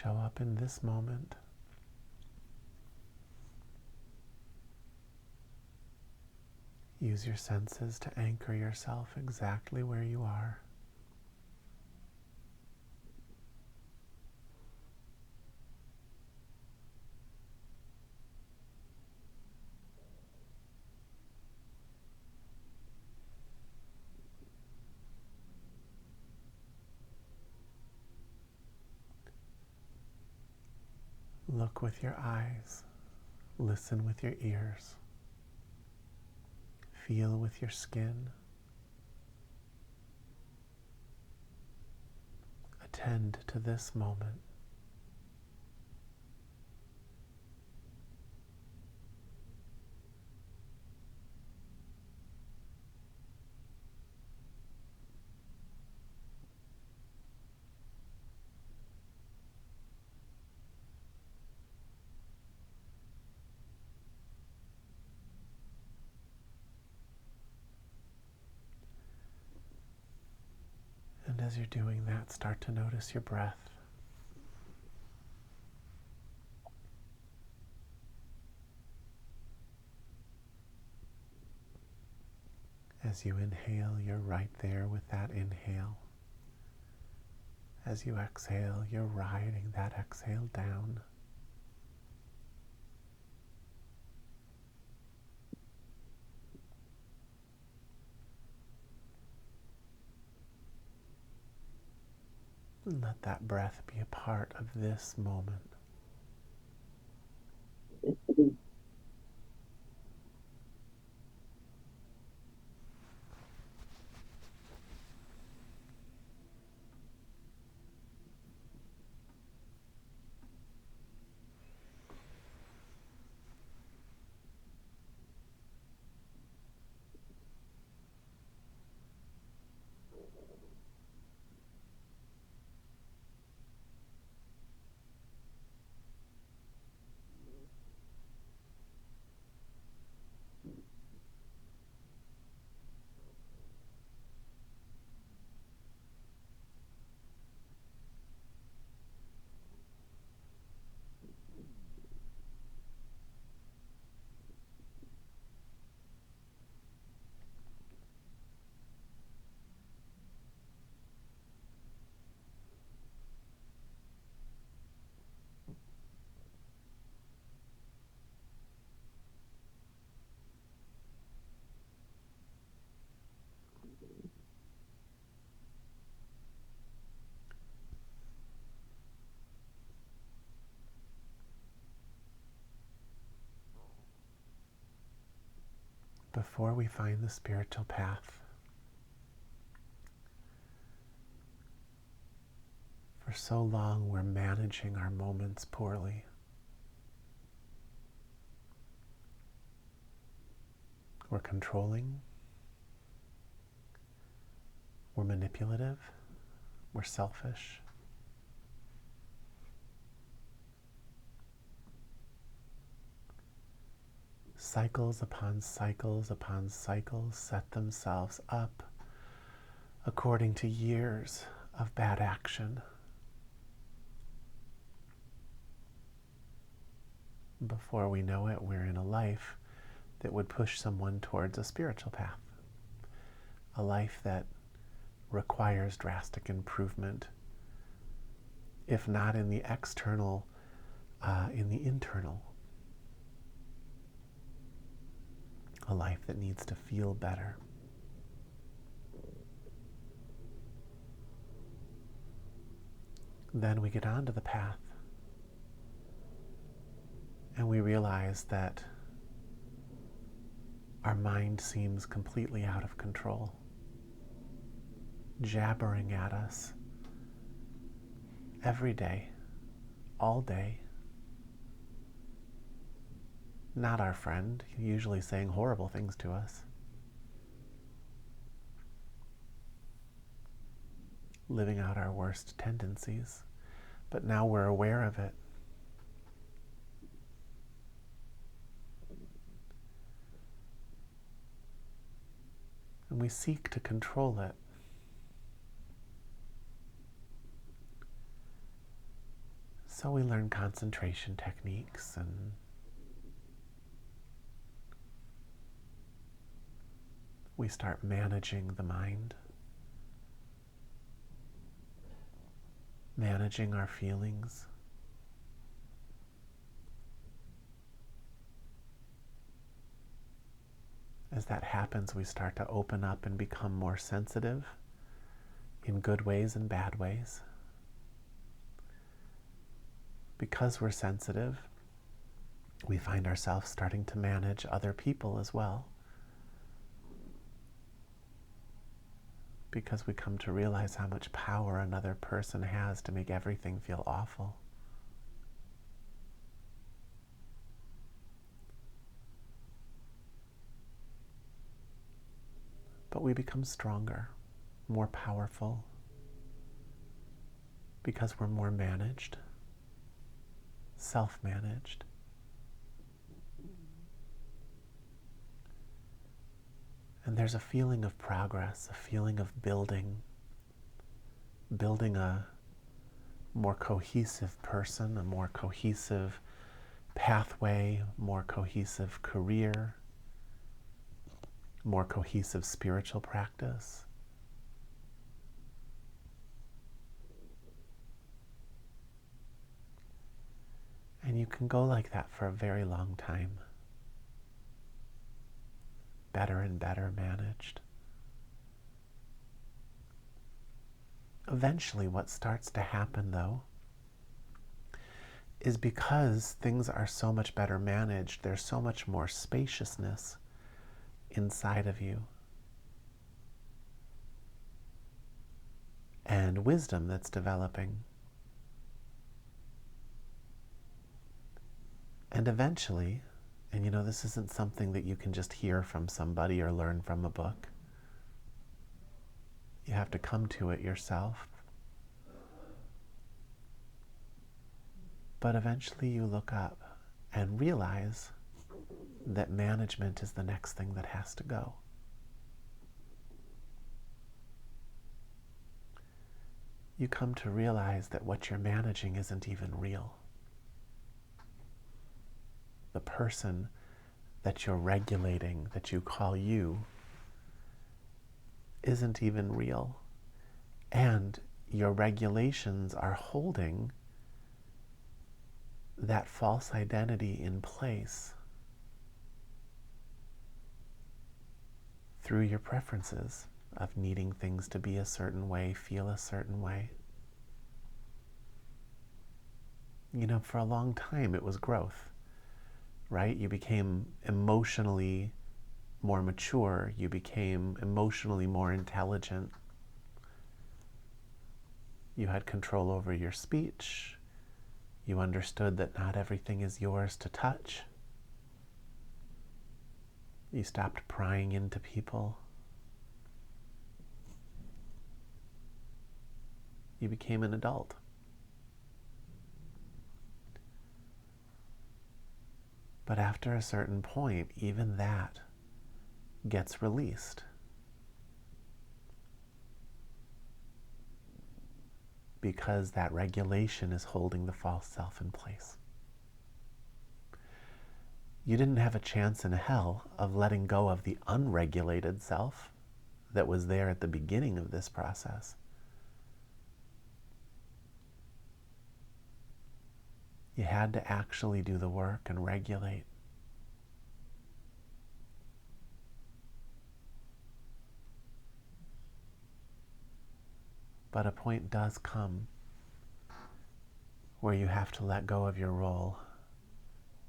show up in this moment. Use your senses to anchor yourself exactly where you are. Look with your eyes, listen with your ears, feel with your skin, attend to this moment. And as you're doing that, start to notice your breath. As you inhale, you're right there with that inhale. As you exhale, you're riding that exhale down. And let that breath be a part of this moment. Before we find the spiritual path, for so long we're managing our moments poorly. We're controlling, we're manipulative, we're selfish. Cycles upon cycles upon cycles set themselves up according to years of bad action. Before we know it, we're in a life that would push someone towards a spiritual path, a life that requires drastic improvement, if not in the external, in the internal. A life that needs to feel better. Then we get onto the path and we realize that our mind seems completely out of control, jabbering at us every day, all day. Not our friend, usually saying horrible things to us. Living out our worst tendencies, but now we're aware of it. And we seek to control it. So we learn concentration techniques, and we start managing the mind, managing our feelings. As that happens, we start to open up and become more sensitive in good ways and bad ways. Because we're sensitive, we find ourselves starting to manage other people as well. Because we come to realize how much power another person has to make everything feel awful. But we become stronger, more powerful, because we're more managed, self-managed. And there's a feeling of progress, a feeling of building a more cohesive person, a more cohesive pathway, more cohesive career, more cohesive spiritual practice. And you can go like that for a very long time. Better and better managed. Eventually, what starts to happen, though, is because things are so much better managed, there's so much more spaciousness inside of you, and wisdom that's developing. And eventually, and you know, this isn't something that you can just hear from somebody or learn from a book. You have to come to it yourself. But eventually you look up and realize that management is the next thing that has to go. You come to realize that what you're managing isn't even real. The person that you're regulating, that you call you, isn't even real. And your regulations are holding that false identity in place through your preferences of needing things to be a certain way, feel a certain way. You know, for a long time it was growth, right? You became emotionally more mature, you became emotionally more intelligent, you had control over your speech, you understood that not everything is yours to touch. You stopped prying into people. You became an adult. But after a certain point, even that gets released. Because that regulation is holding the false self in place. You didn't have a chance in hell of letting go of the unregulated self that was there at the beginning of this process. You had to actually do the work and regulate. But a point does come where you have to let go of your role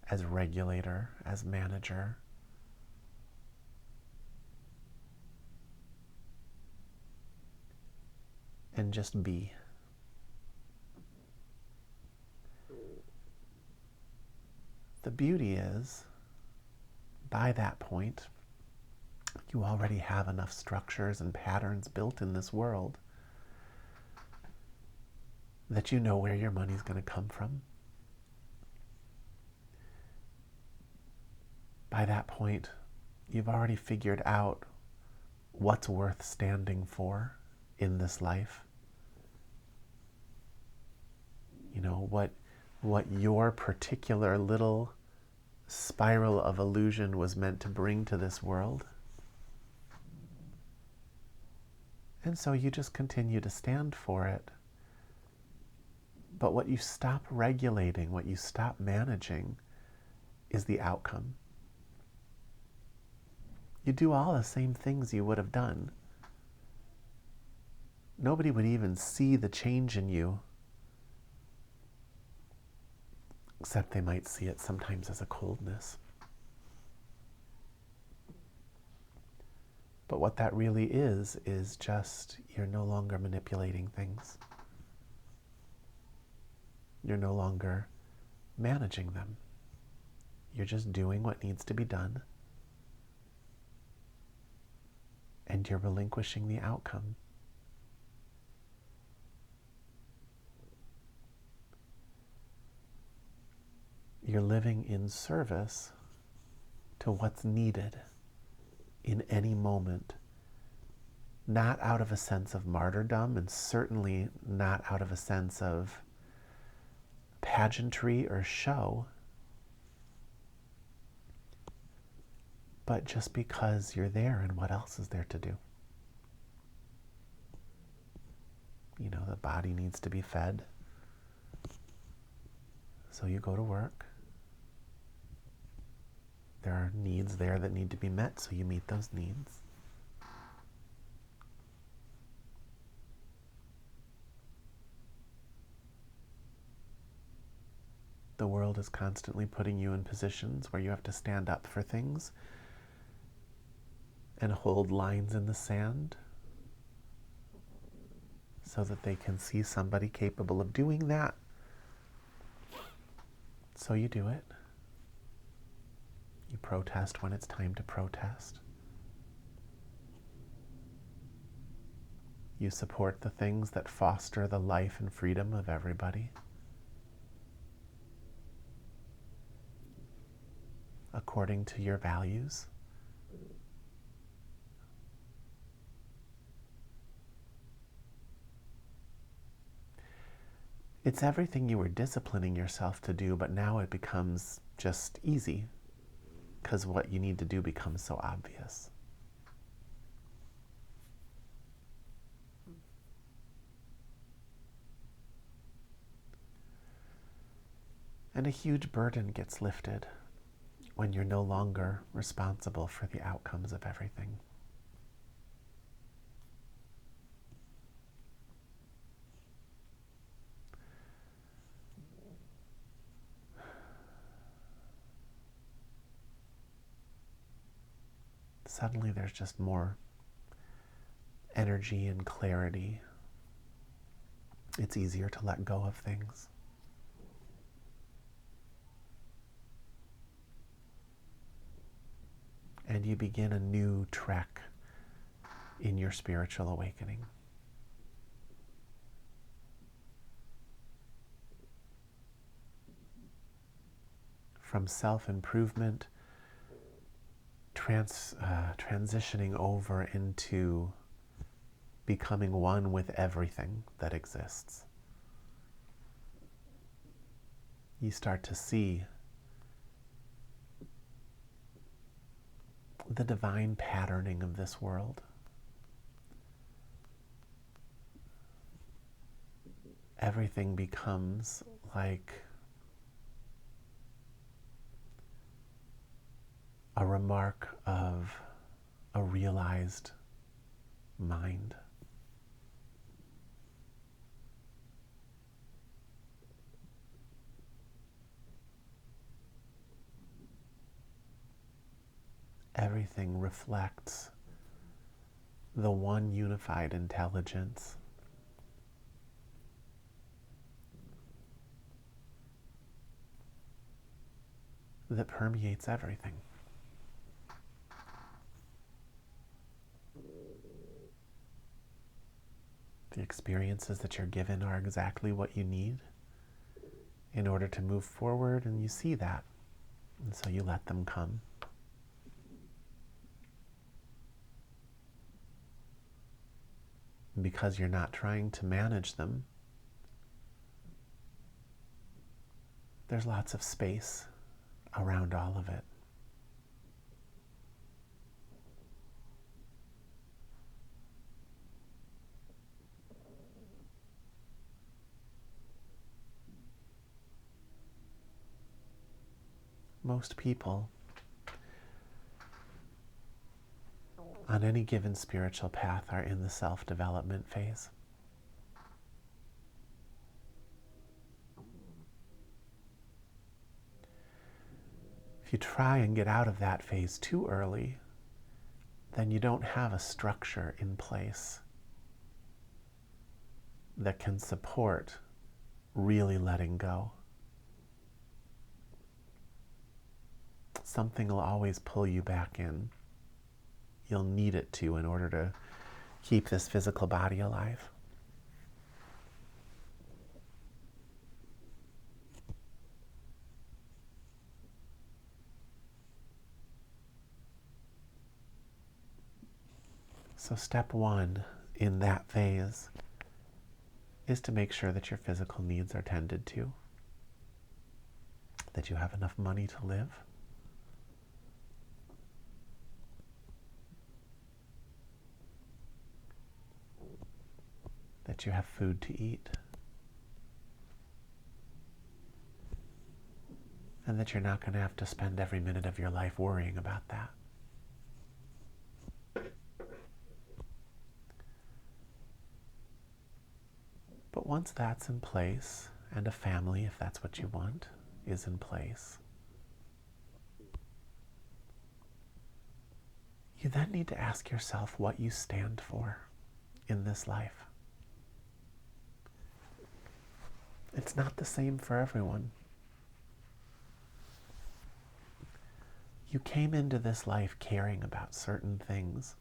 as regulator, as manager, and just be. The beauty is, by that point, you already have enough structures and patterns built in this world that you know where your money's going to come from. By that point, you've already figured out what's worth standing for in this life. You know, what your particular little spiral of illusion was meant to bring to this world. And so you just continue to stand for it. But what you stop regulating, what you stop managing, is the outcome. You do all the same things you would have done. Nobody would even see the change in you, except they might see it sometimes as a coldness. But what that really is just you're no longer manipulating things. You're no longer managing them. You're just doing what needs to be done, and you're relinquishing the outcome. You're living in service to what's needed in any moment, not out of a sense of martyrdom, and certainly not out of a sense of pageantry or show, but just because you're there, and what else is there to do? You know, the body needs to be fed, so you go to work. There are needs there that need to be met, so you meet those needs. The world is constantly putting you in positions where you have to stand up for things and hold lines in the sand so that they can see somebody capable of doing that. So you do it. You protest when it's time to protest. You support the things that foster the life and freedom of everybody, according to your values. It's everything you were disciplining yourself to do, but now it becomes just easy because what you need to do becomes so obvious. And a huge burden gets lifted when you're no longer responsible for the outcomes of everything. Suddenly there's just more energy and clarity. It's easier to let go of things. And you begin a new trek in your spiritual awakening. From self-improvement, transitioning over into becoming one with everything that exists. You start to see the divine patterning of this world. Everything becomes like a remark of a realized mind. Everything reflects the one unified intelligence that permeates everything. The experiences that you're given are exactly what you need in order to move forward, and you see that, and so you let them come. Because you're not trying to manage them, there's lots of space around all of it. Most people on any given spiritual path are in the self-development phase. If you try and get out of that phase too early, then you don't have a structure in place that can support really letting go. Something will always pull you back in. You'll need it to in order to keep this physical body alive. So step one in that phase is to make sure that your physical needs are tended to, that you have enough money to live, that you have food to eat, and that you're not going to have to spend every minute of your life worrying about that. But once that's in place, and a family, if that's what you want, is in place, you then need to ask yourself what you stand for in this life. It's not the same for everyone. You came into this life caring about certain things,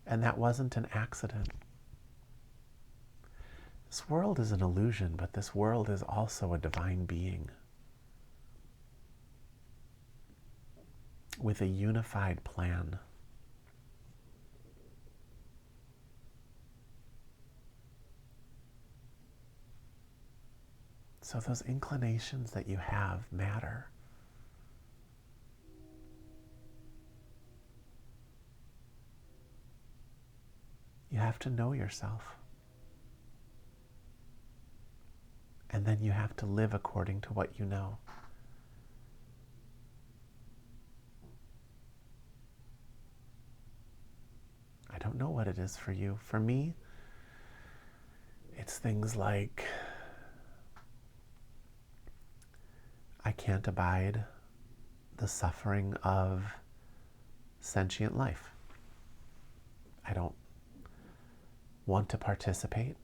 and that wasn't an accident. This world is an illusion, but this world is also a divine being with a unified plan. So those inclinations that you have matter. You have to know yourself. And then you have to live according to what you know. I don't know what it is for you. For me, it's things like I can't abide the suffering of sentient life. I don't want to participate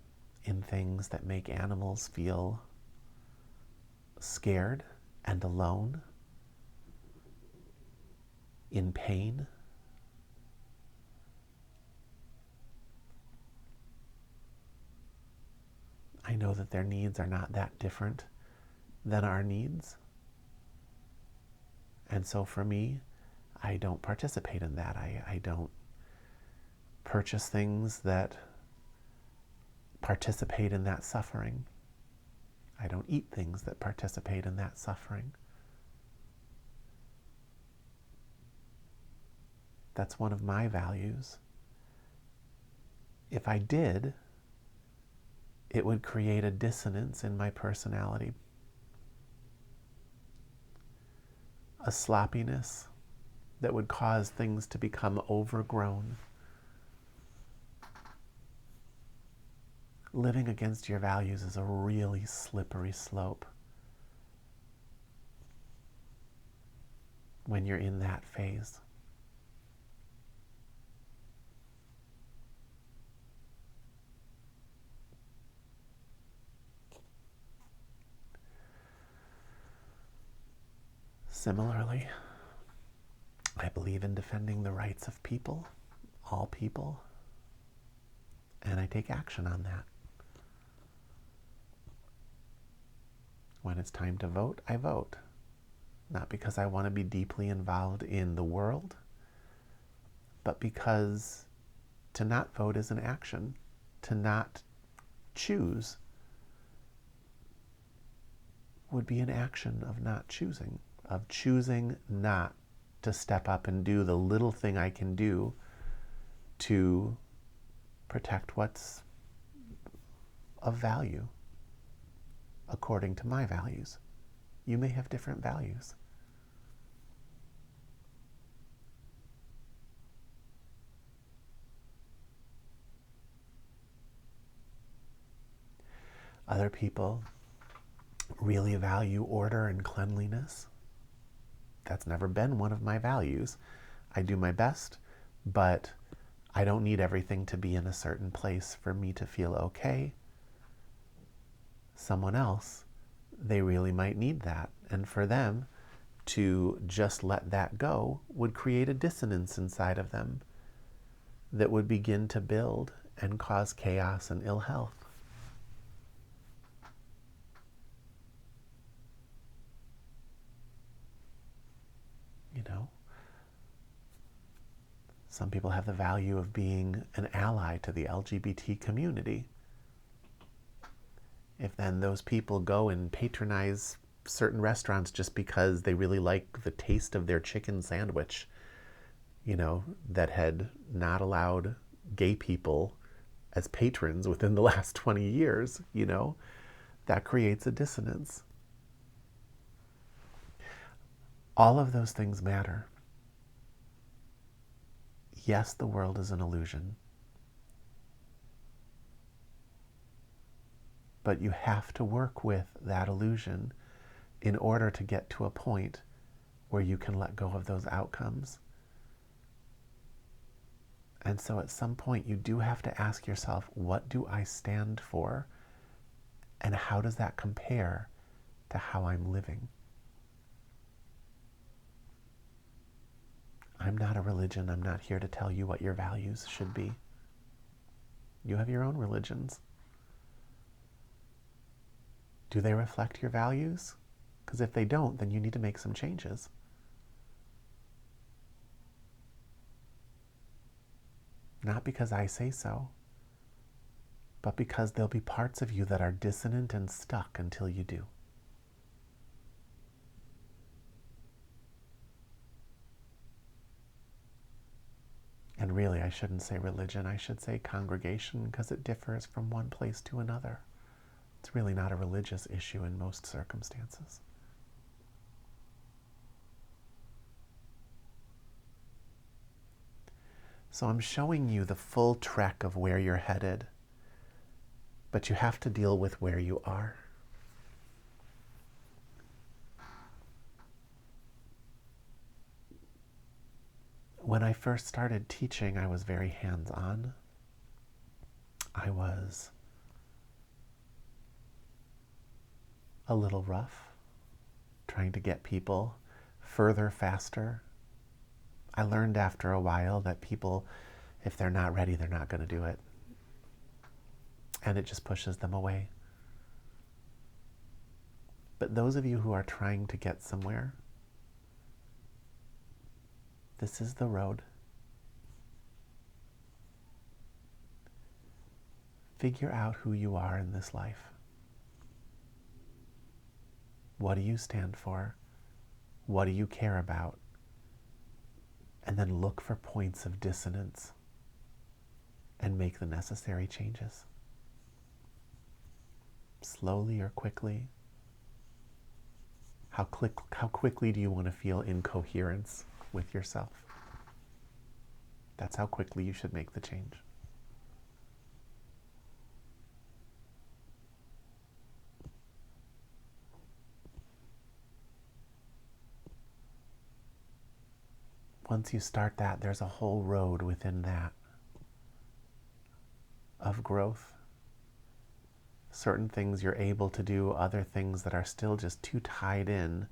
in things that make animals feel scared and alone, in pain. I know that their needs are not that different than our needs. And so for me, I don't participate in that. I don't purchase things that participate in that suffering. I don't eat things that participate in that suffering. That's one of my values. If I did, it would create a dissonance in my personality. A sloppiness that would cause things to become overgrown. Living against your values is a really slippery slope when you're in that phase. Similarly, I believe in defending the rights of people, all people, and I take action on that. When it's time to vote, I vote. Not because I want to be deeply involved in the world, but because to not vote is an action. To not choose would be an action of not choosing, of choosing not to step up and do the little thing I can do to protect what's of value according to my values. You may have different values. Other people really value order and cleanliness. That's never been one of my values. I do my best, but I don't need everything to be in a certain place for me to feel okay. Someone else, they really might need that. And for them to just let that go would create a dissonance inside of them that would begin to build and cause chaos and ill health. You know, some people have the value of being an ally to the LGBT community. If then those people go and patronize certain restaurants just because they really like the taste of their chicken sandwich, you know, that had not allowed gay people as patrons within the last 20 years, you know, that creates a dissonance. All of those things matter. Yes, the world is an illusion. But you have to work with that illusion in order to get to a point where you can let go of those outcomes. And so at some point you do have to ask yourself, what do I stand for? And how does that compare to how I'm living? I'm not a religion. I'm not here to tell you what your values should be. You have your own religions. Do they reflect your values? Because if they don't, then you need to make some changes. Not because I say so, but because there'll be parts of you that are dissonant and stuck until you do. And really, I shouldn't say religion, I should say congregation, because it differs from one place to another. It's really not a religious issue in most circumstances. So I'm showing you the full trek of where you're headed, but you have to deal with where you are. When I first started teaching, I was very hands-on. I was a little rough, trying to get people further faster. I learned after a while that people, if they're not ready, they're not going to do it. And it just pushes them away. But those of you who are trying to get somewhere, this is the road. Figure out who you are in this life. What do you stand for? What do you care about? And then look for points of dissonance and make the necessary changes. Slowly or quickly. How quickly do you want to feel in coherence with yourself? That's how quickly you should make the change. Once you start that, there's a whole road within that of growth. Certain things you're able to do, other things that are still just too tied in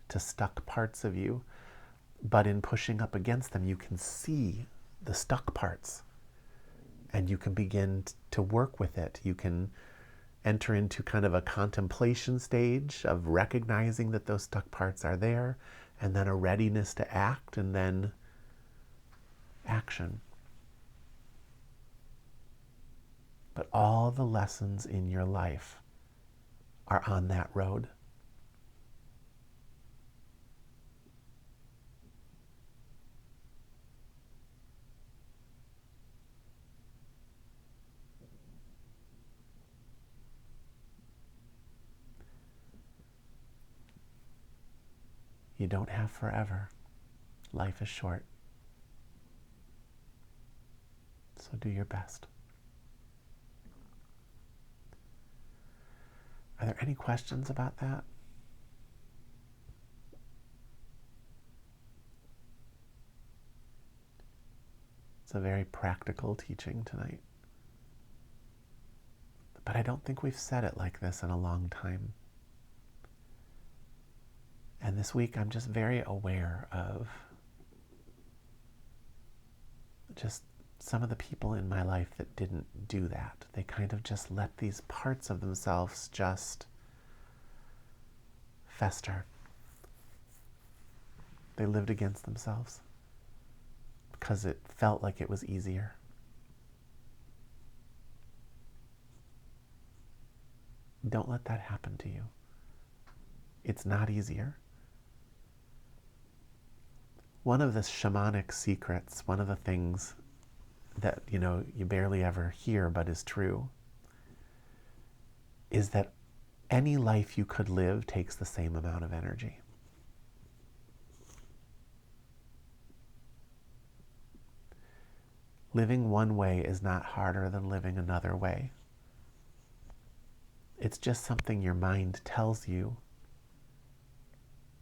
to stuck parts of you. But in pushing up against them, you can see the stuck parts and you can begin to work with it. You can enter into kind of a contemplation stage of recognizing that those stuck parts are there, and then a readiness to act, and then action. But all the lessons in your life are on that road. You don't have forever. Life is short. So do your best. Are there any questions about that? It's a very practical teaching tonight. But I don't think we've said it like this in a long time. And this week I'm just very aware of just some of the people in my life that didn't do that. They kind of just let these parts of themselves just fester. They lived against themselves because it felt like it was easier. Don't let that happen to you. It's not easier. One of the shamanic secrets, one of the things that, you barely ever hear but is true, is that any life you could live takes the same amount of energy. Living one way is not harder than living another way. It's just something your mind tells you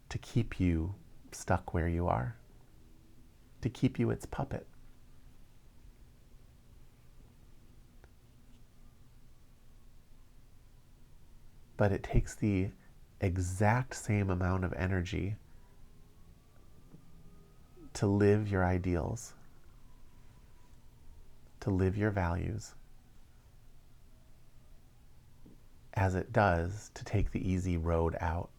to keep you stuck where you are, to keep you its puppet. But it takes the exact same amount of energy to live your ideals, to live your values, as it does to take the easy road out.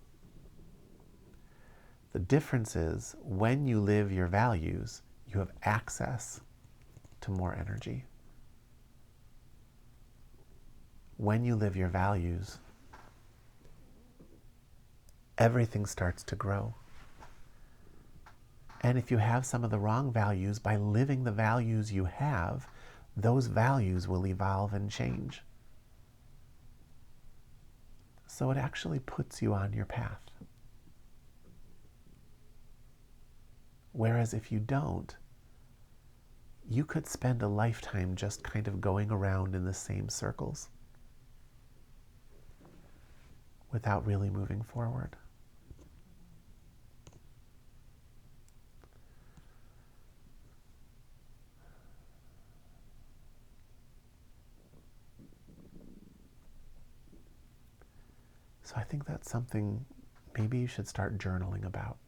The difference is when you live your values, you have access to more energy. When you live your values, everything starts to grow. And if you have some of the wrong values, by living the values you have, those values will evolve and change. So it actually puts you on your path. Whereas if you don't, you could spend a lifetime just kind of going around in the same circles without really moving forward. So I think that's something maybe you should start journaling about.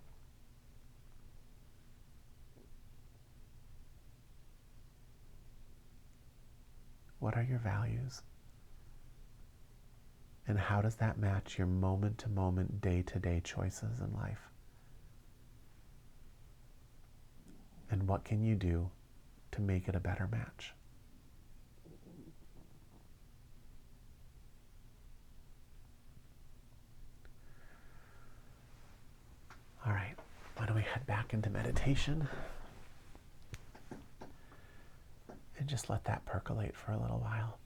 What are your values? And how does that match your moment-to-moment, day-to-day choices in life? And what can you do to make it a better match? All right, why don't we head back into meditation and just let that percolate for a little while.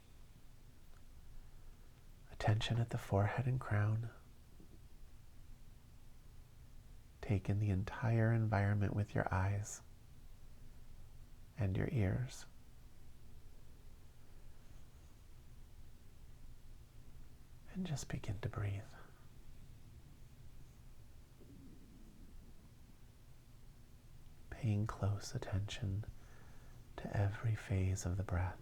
Attention at the forehead and crown. Take in the entire environment with your eyes and your ears. And just begin to breathe. Paying close attention to every phase of the breath.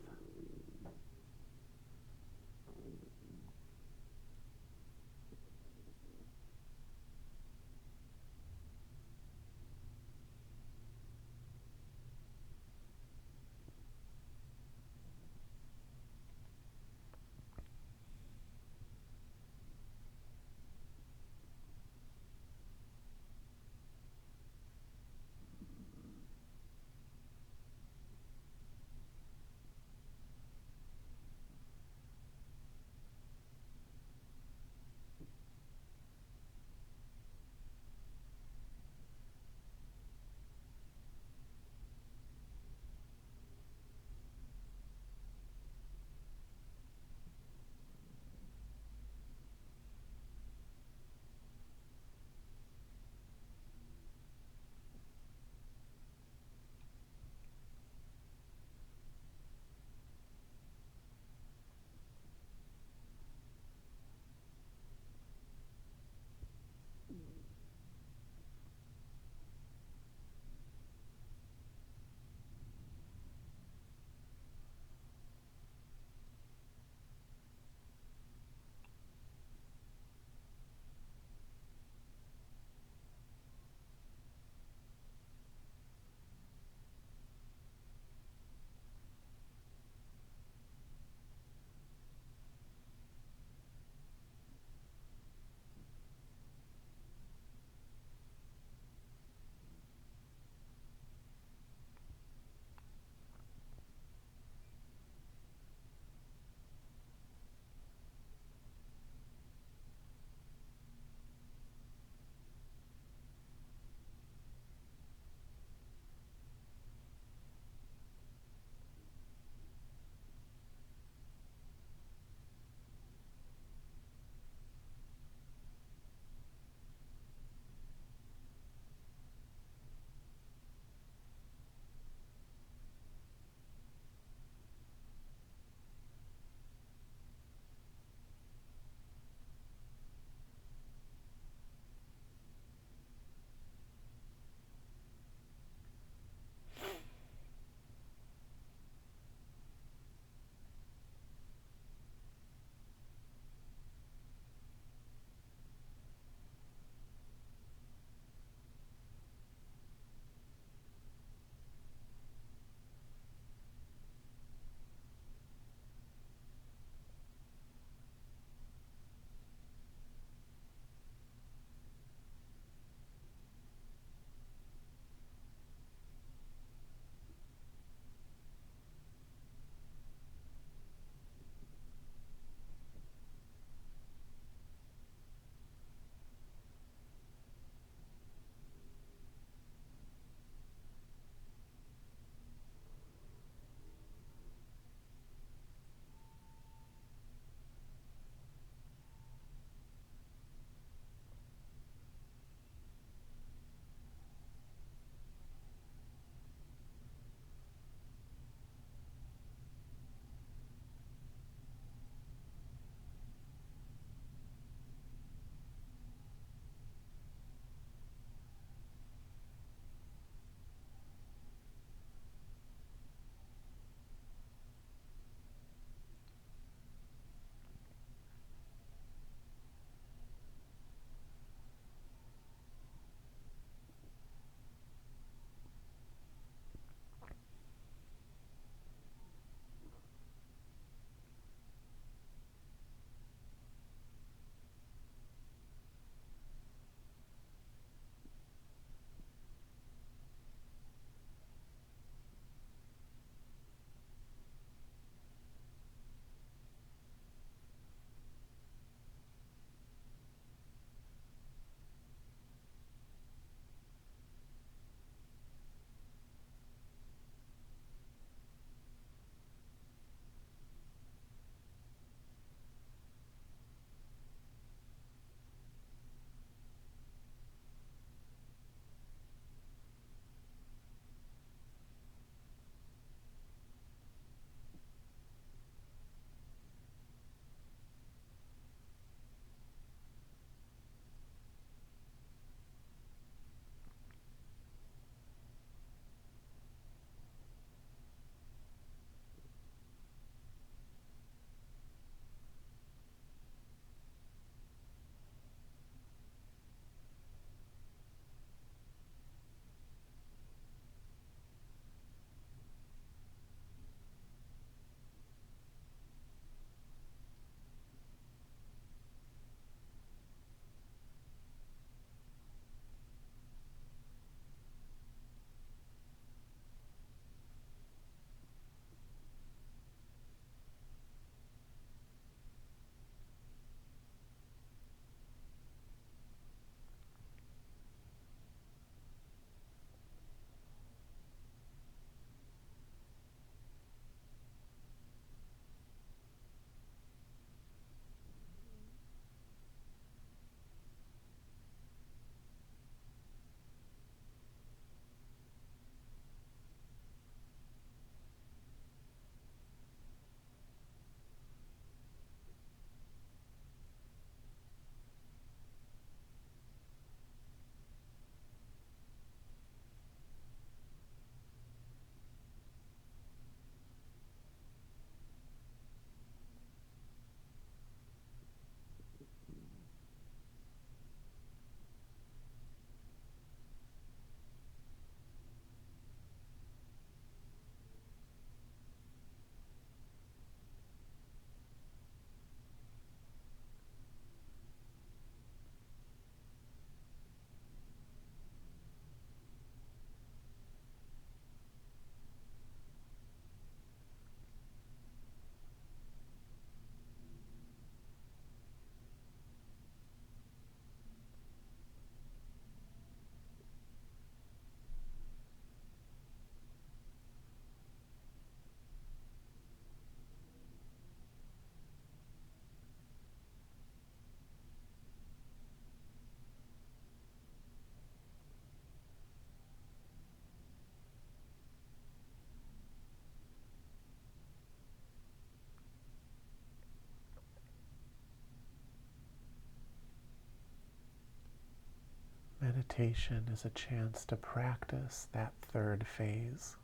meditation is a chance to practice that third phase,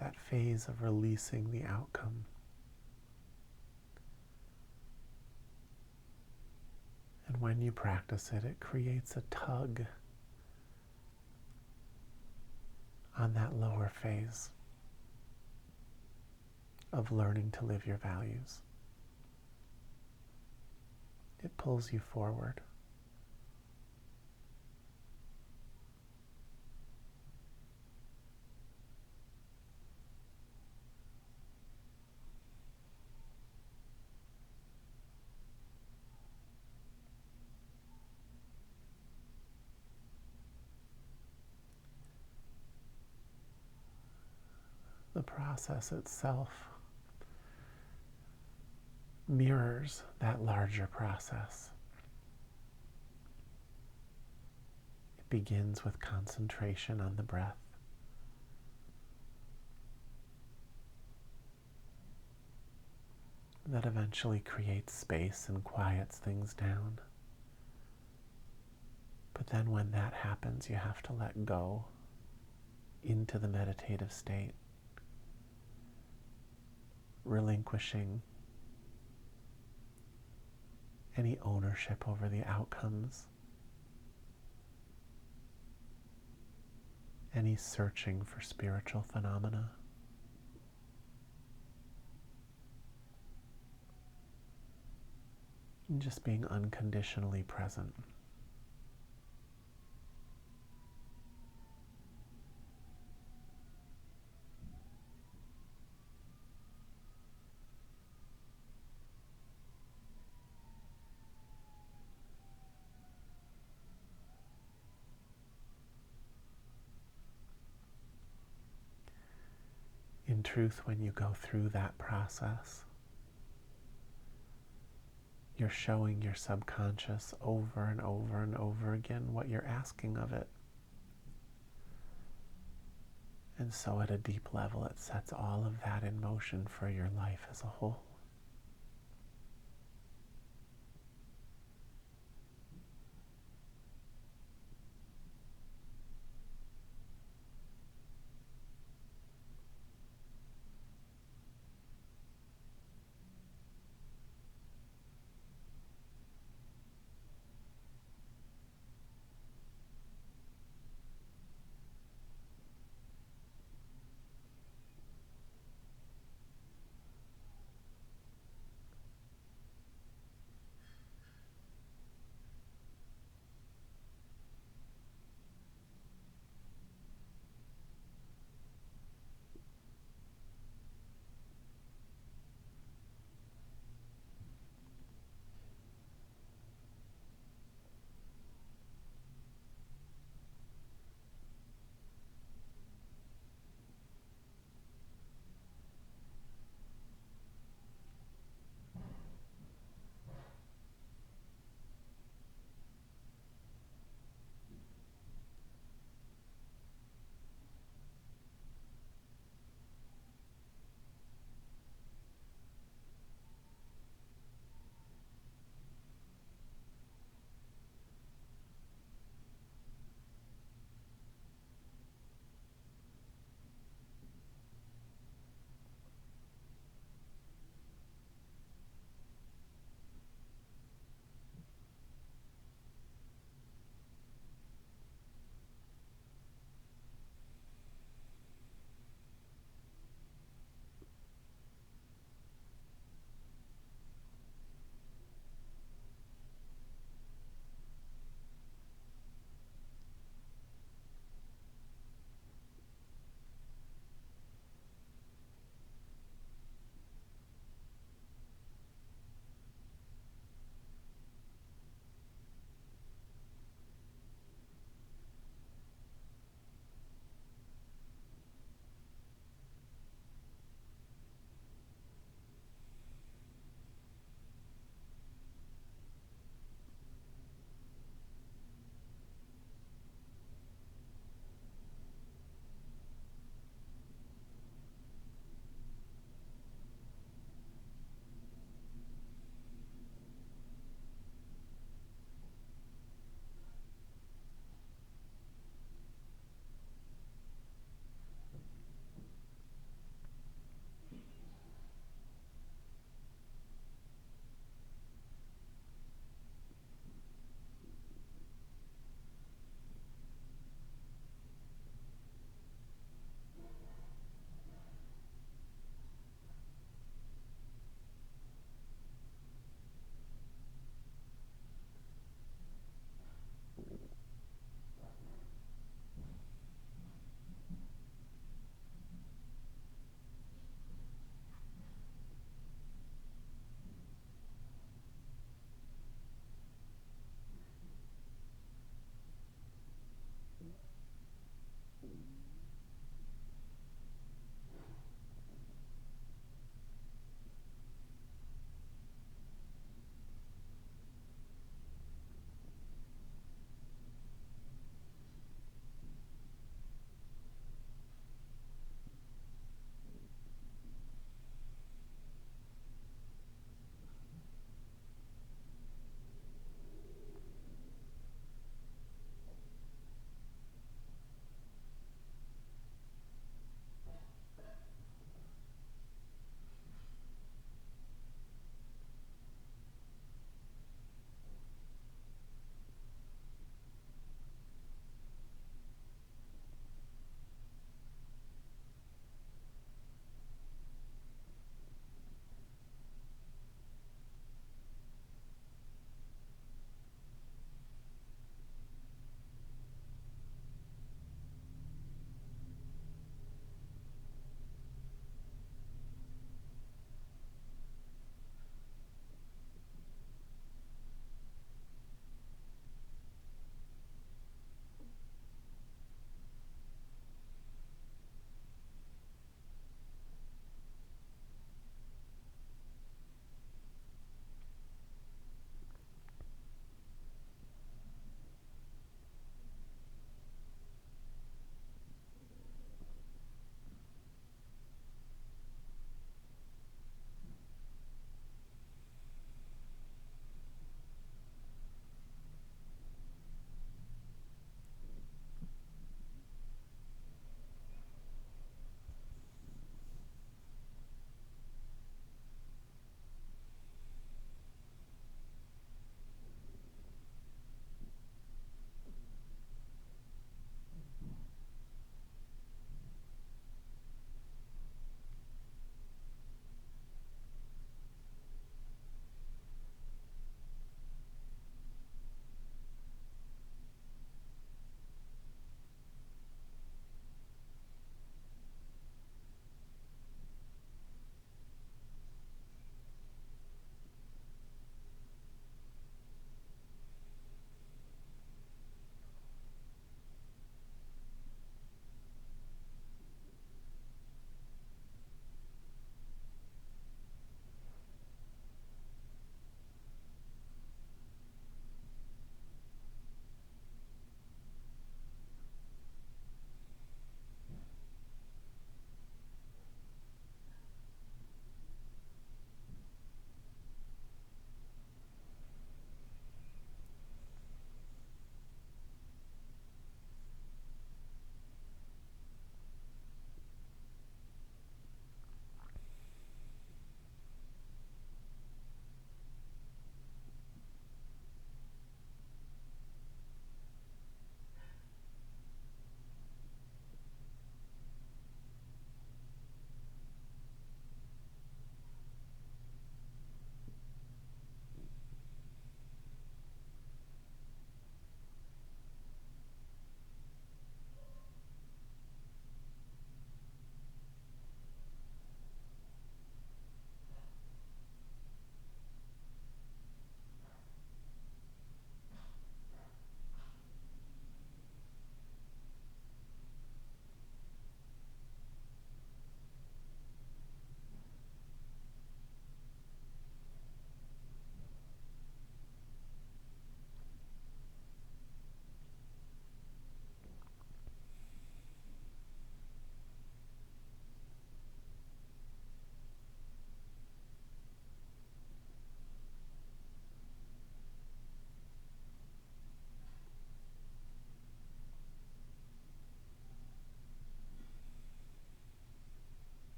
that phase of releasing the outcome. And when you practice it, it creates a tug on that lower phase of learning to live your values. It pulls you forward. The process itself mirrors that larger process. It begins with concentration on the breath. That eventually creates space and quiets things down. But then when that happens, you have to let go into the meditative state, relinquishing any ownership over the outcomes, any searching for spiritual phenomena. And just being unconditionally present. In truth, when you go through that process, you're showing your subconscious over and over and over again what you're asking of it. And so at a deep level, it sets all of that in motion for your life as a whole.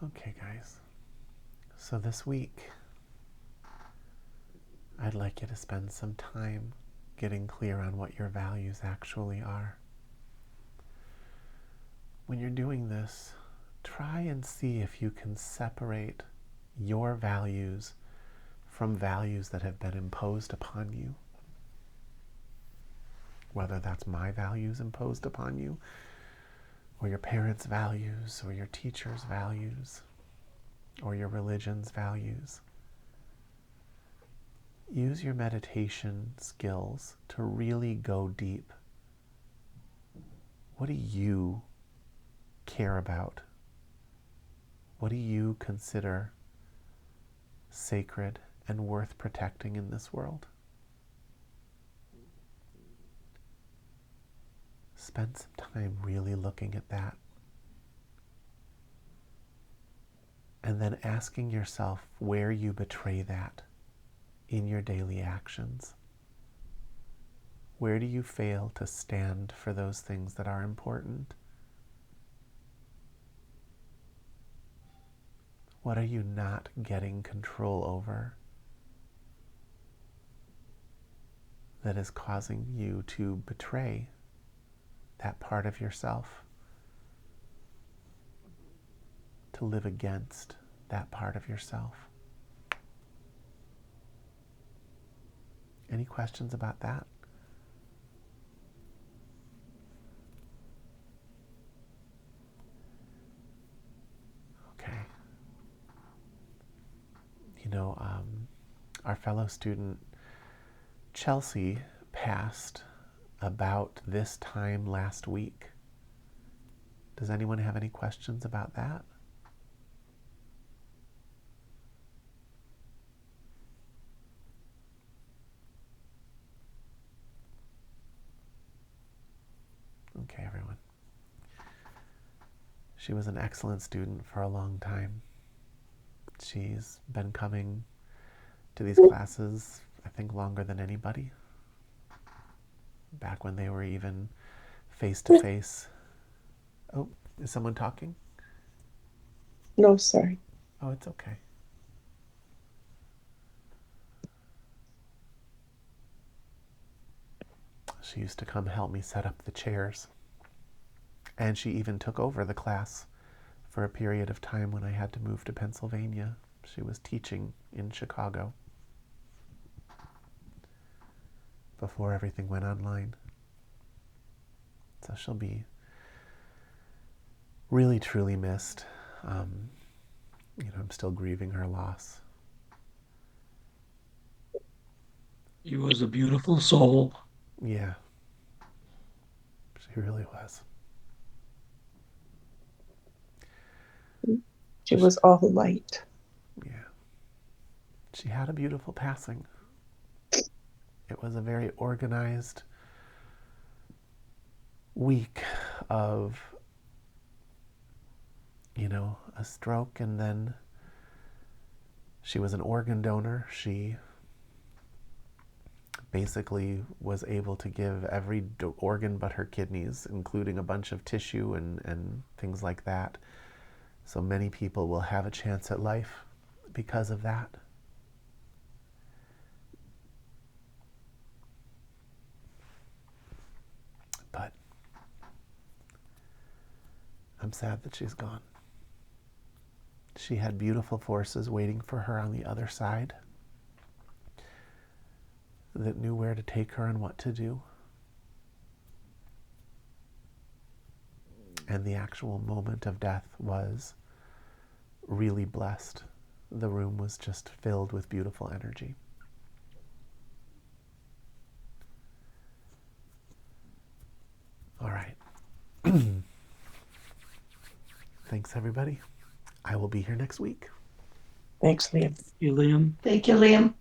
Okay, guys. So this week, I'd like you to spend some time getting clear on what your values actually are. When you're doing this, try and see if you can separate your values from values that have been imposed upon you. Whether that's my values imposed upon you, or your parents' values, or your teacher's values, or your religion's values. Use your meditation skills to really go deep. What do you care about? What do you consider sacred and worth protecting in this world? Spend some time really looking at that. And then asking yourself where you betray that in your daily actions. Where do you fail to stand for those things that are important? What are you not getting control over that is causing you to betray that part of yourself, to live against that part of yourself? Any questions about that? Okay. You know, our fellow student Chelsea passed about this time last week. Does anyone have any questions about that? Okay, everyone. She was an excellent student for a long time. She's been coming to these classes, I think, longer than anybody. Back when they were even face-to-face. Oh, is someone talking? No, sorry. Oh, it's okay. She used to come help me set up the chairs. And she even took over the class for a period of time when I had to move to Pennsylvania. She was teaching in Chicago before everything went online. So she'll be really, truly missed. I'm still grieving her loss. He was a beautiful soul. Yeah, she really was. She was all light. Yeah. She had a beautiful passing. It was a very organized week of, a stroke, and then she was an organ donor. She basically was able to give every organ but her kidneys, including a bunch of tissue and things like that. So many people will have a chance at life because of that. But I'm sad that she's gone. She had beautiful forces waiting for her on the other side that knew where to take her and what to do. And the actual moment of death was really blessed. The room was just filled with beautiful energy. All right. Thanks, everybody. I will be here next week. Thanks, Liam. You, Liam. Thank you, Liam.